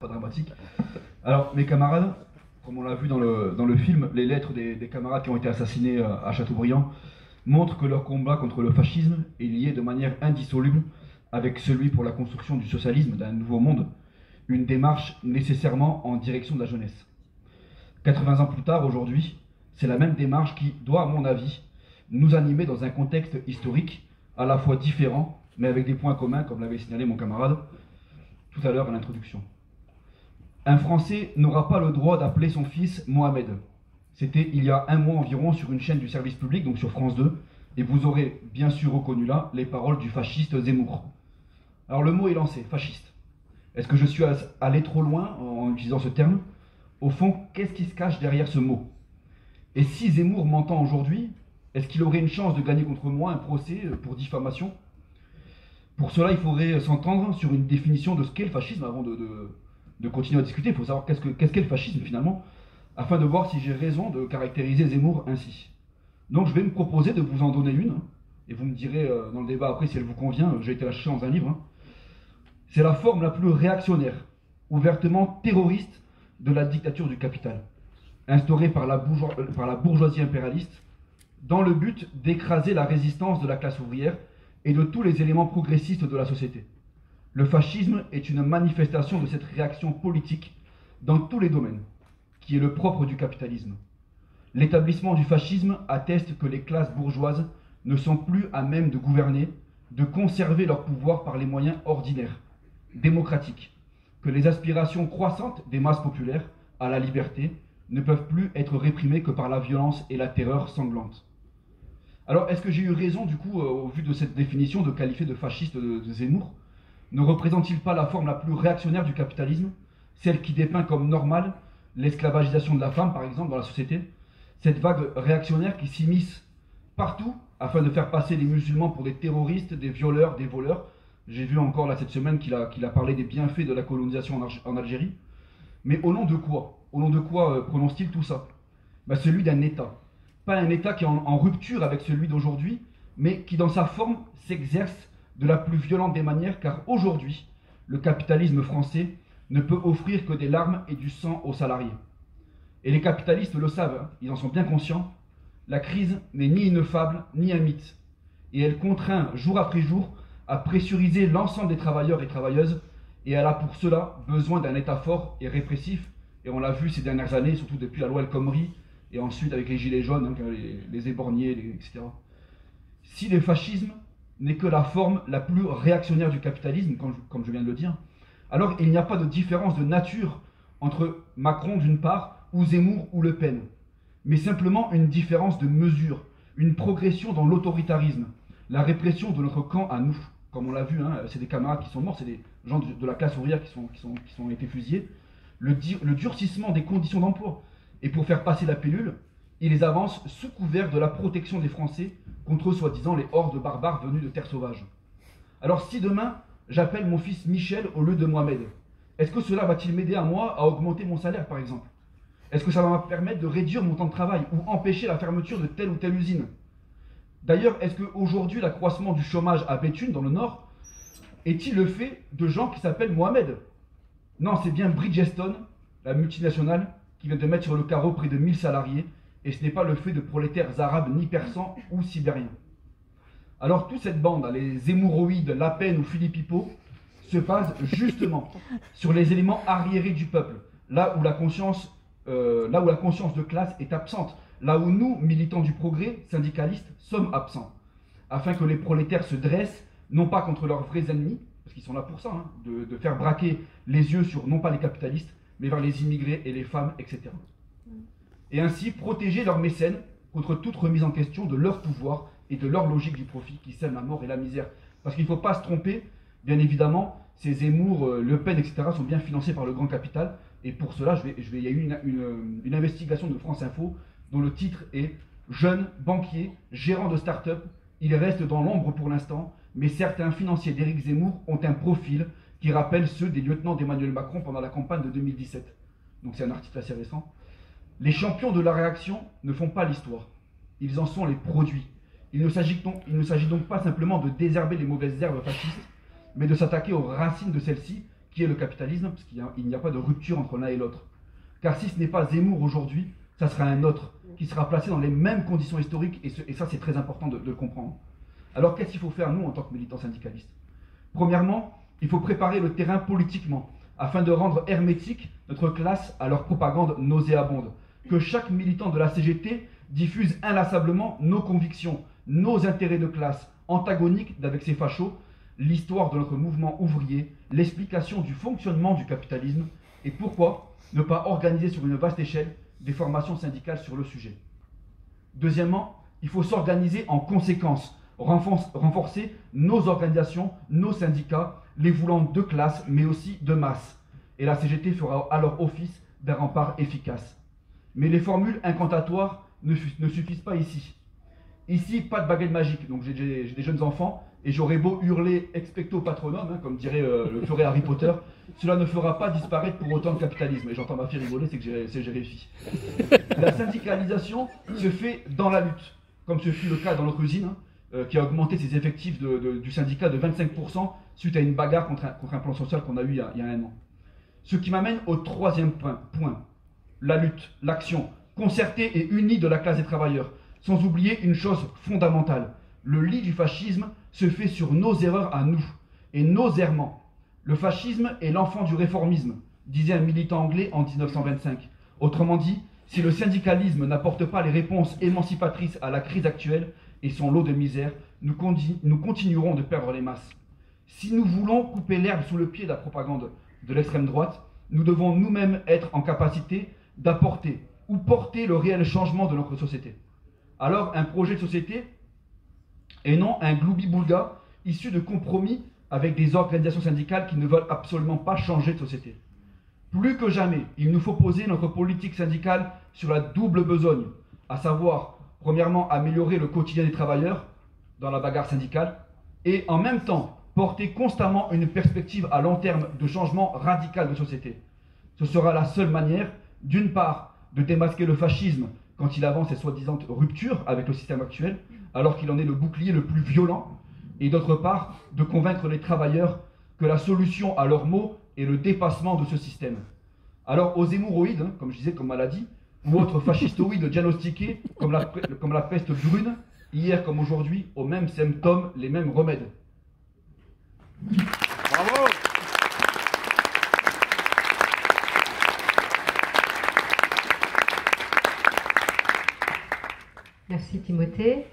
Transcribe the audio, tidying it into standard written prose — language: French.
Pas dramatique. Alors, mes camarades, comme on l'a vu dans le film, les lettres des camarades qui ont été assassinés à Chateaubriand montrent que leur combat contre le fascisme est lié de manière indissoluble avec celui pour la construction du socialisme d'un nouveau monde, une démarche nécessairement en direction de la jeunesse. 80 ans plus tard, aujourd'hui, c'est la même démarche qui doit, à mon avis, nous animer dans un contexte historique à la fois différent, mais avec des points communs, comme l'avait signalé mon camarade tout à l'heure à l'introduction. Un Français n'aura pas le droit d'appeler son fils Mohamed. C'était il y a un mois environ sur une chaîne du service public, donc sur France 2, et vous aurez bien sûr reconnu là les paroles du fasciste Zemmour. Alors le mot est lancé, fasciste. Est-ce que je suis allé trop loin en utilisant ce terme? Au fond, qu'est-ce qui se cache derrière ce mot? Et si Zemmour m'entend aujourd'hui, est-ce qu'il aurait une chance de gagner contre moi un procès pour diffamation? Pour cela, il faudrait s'entendre sur une définition de ce qu'est le fascisme avant de continuer à discuter. Il faut savoir qu'est-ce qu'est le fascisme finalement, afin de voir si j'ai raison de caractériser Zemmour ainsi. Donc je vais me proposer de vous en donner une, et vous me direz dans le débat après si elle vous convient, j'ai été la chercher dans un livre. C'est la forme la plus réactionnaire, ouvertement terroriste de la dictature du capital, instaurée par la bourgeoisie impérialiste, dans le but d'écraser la résistance de la classe ouvrière et de tous les éléments progressistes de la société. Le fascisme est une manifestation de cette réaction politique dans tous les domaines, qui est le propre du capitalisme. L'établissement du fascisme atteste que les classes bourgeoises ne sont plus à même de gouverner, de conserver leur pouvoir par les moyens ordinaires, démocratiques, que les aspirations croissantes des masses populaires à la liberté ne peuvent plus être réprimées que par la violence et la terreur sanglante. Alors, est-ce que j'ai eu raison, du coup, au vu de cette définition, de qualifier de fasciste de Zemmour? Ne représente-t-il pas la forme la plus réactionnaire du capitalisme, celle qui dépeint comme normale l'esclavagisation de la femme, par exemple, dans la société? Cette vague réactionnaire qui s'immisce partout afin de faire passer les musulmans pour des terroristes, des violeurs, des voleurs. J'ai vu encore là cette semaine qu'il a parlé des bienfaits de la colonisation en Algérie. Mais au nom de quoi? Au nom de quoi prononce-t-il tout ça? Celui d'un État. Pas un État qui est en rupture avec celui d'aujourd'hui, mais qui dans sa forme s'exerce de la plus violente des manières, car aujourd'hui, le capitalisme français ne peut offrir que des larmes et du sang aux salariés. Et les capitalistes le savent, ils en sont bien conscients, la crise n'est ni une fable, ni un mythe. Et elle contraint jour après jour à pressuriser l'ensemble des travailleurs et travailleuses, et elle a pour cela besoin d'un État fort et répressif, et on l'a vu ces dernières années, surtout depuis la loi El Khomri, et ensuite avec les gilets jaunes, les éborgnés, etc. Si le fascisme n'est que la forme la plus réactionnaire du capitalisme, comme je viens de le dire, alors il n'y a pas de différence de nature entre Macron d'une part, ou Zemmour ou Le Pen, mais simplement une différence de mesure, une progression dans l'autoritarisme, la répression de notre camp à nous. Comme on l'a vu, c'est des camarades qui sont morts, c'est des gens de la classe ouvrière qui sont été fusillés. Le durcissement des conditions d'emploi. Et pour faire passer la pilule, ils les avancent sous couvert de la protection des Français contre soi-disant les hordes barbares venues de terre sauvage. Alors si demain, j'appelle mon fils Michel au lieu de Mohamed, est-ce que cela va-t-il m'aider à moi à augmenter mon salaire par exemple? Est-ce que ça va me permettre de réduire mon temps de travail ou empêcher la fermeture de telle ou telle usine? D'ailleurs, est-ce qu'aujourd'hui l'accroissement du chômage à Béthune dans le Nord est-il le fait de gens qui s'appellent Mohamed? Non, c'est bien Bridgestone, la multinationale, qui vient de mettre sur le carreau près de 1000 salariés, et ce n'est pas le fait de prolétaires arabes ni persans ou sibériens. Alors toute cette bande, les Zemmouroïdes, La Pen ou Philippe Hippo, se base justement sur les éléments arriérés du peuple, là où la conscience de classe est absente, là où nous, militants du progrès, syndicalistes, sommes absents, afin que les prolétaires se dressent, non pas contre leurs vrais ennemis, parce qu'ils sont là pour ça, de faire braquer les yeux sur non pas les capitalistes, mais vers les immigrés et les femmes, etc. Et ainsi protéger leurs mécènes contre toute remise en question de leur pouvoir et de leur logique du profit qui sème la mort et la misère. Parce qu'il ne faut pas se tromper, bien évidemment, ces Zemmour, Le Pen, etc. sont bien financés par le grand capital, et pour cela, il y a eu une investigation de France Info dont le titre est « Jeune, banquier, gérant de start-up, il reste dans l'ombre pour l'instant, mais certains financiers d'Éric Zemmour ont un profil qui rappelle ceux des lieutenants d'Emmanuel Macron pendant la campagne de 2017. » Donc c'est un article assez récent. Les champions de la réaction ne font pas l'histoire. Ils en sont les produits. Il ne s'agit donc pas simplement de désherber les mauvaises herbes fascistes, mais de s'attaquer aux racines de celles-ci qui est le capitalisme, parce qu'il n'y a pas de rupture entre l'un et l'autre. Car si ce n'est pas Zemmour aujourd'hui, ça sera un autre, qui sera placé dans les mêmes conditions historiques, et ça c'est très important de le comprendre. Alors qu'est-ce qu'il faut faire, nous, en tant que militants syndicalistes? Premièrement, il faut préparer le terrain politiquement, afin de rendre hermétique notre classe à leur propagande nauséabonde. Que chaque militant de la CGT diffuse inlassablement nos convictions, nos intérêts de classe, antagoniques d'avec ces fachos, l'histoire de notre mouvement ouvrier, l'explication du fonctionnement du capitalisme, et pourquoi ne pas organiser sur une vaste échelle des formations syndicales sur le sujet. Deuxièmement, il faut s'organiser en conséquence, renforcer nos organisations, nos syndicats, les voulant de classe, mais aussi de masse. Et la CGT fera alors office d'un rempart efficace. Mais les formules incantatoires ne suffisent pas ici. Ici, pas de baguette magique. Donc j'ai des jeunes enfants, et j'aurais beau hurler expecto patronum, hein, comme dirait le ferait Harry Potter, cela ne fera pas disparaître pour autant le capitalisme. Et j'entends ma fille rigoler, c'est que j'ai réussi. La syndicalisation se fait dans la lutte, comme ce fut le cas dans notre usine, qui a augmenté ses effectifs du syndicat de 25% suite à une bagarre contre un plan social qu'on a eu il y a un an. Ce qui m'amène au troisième point, la lutte, l'action, concertée et unie de la classe des travailleurs, sans oublier une chose fondamentale. Le lit du fascisme se fait sur nos erreurs à nous, et nos errements. Le fascisme est l'enfant du réformisme, disait un militant anglais en 1925. Autrement dit, si le syndicalisme n'apporte pas les réponses émancipatrices à la crise actuelle et son lot de misère, nous continuerons de perdre les masses. Si nous voulons couper l'herbe sous le pied de la propagande de l'extrême droite, nous devons nous-mêmes être en capacité d'apporter ou porter le réel changement de notre société. Alors, un projet de société et non un gloubi-boulga issu de compromis avec des organisations syndicales qui ne veulent absolument pas changer de société. Plus que jamais, il nous faut poser notre politique syndicale sur la double besogne, à savoir, premièrement, améliorer le quotidien des travailleurs dans la bagarre syndicale, et en même temps, porter constamment une perspective à long terme de changement radical de société. Ce sera la seule manière, d'une part, de démasquer le fascisme quand il avance ses soi-disant ruptures avec le système actuel, alors qu'il en est le bouclier le plus violent, et d'autre part, de convaincre les travailleurs que la solution à leurs maux est le dépassement de ce système. Alors aux hémorroïdes, hein, comme je disais, comme maladie, ou autres fascistoïdes diagnostiqués, comme la peste brune, hier comme aujourd'hui, aux mêmes symptômes, les mêmes remèdes. Bravo! Merci Timothée.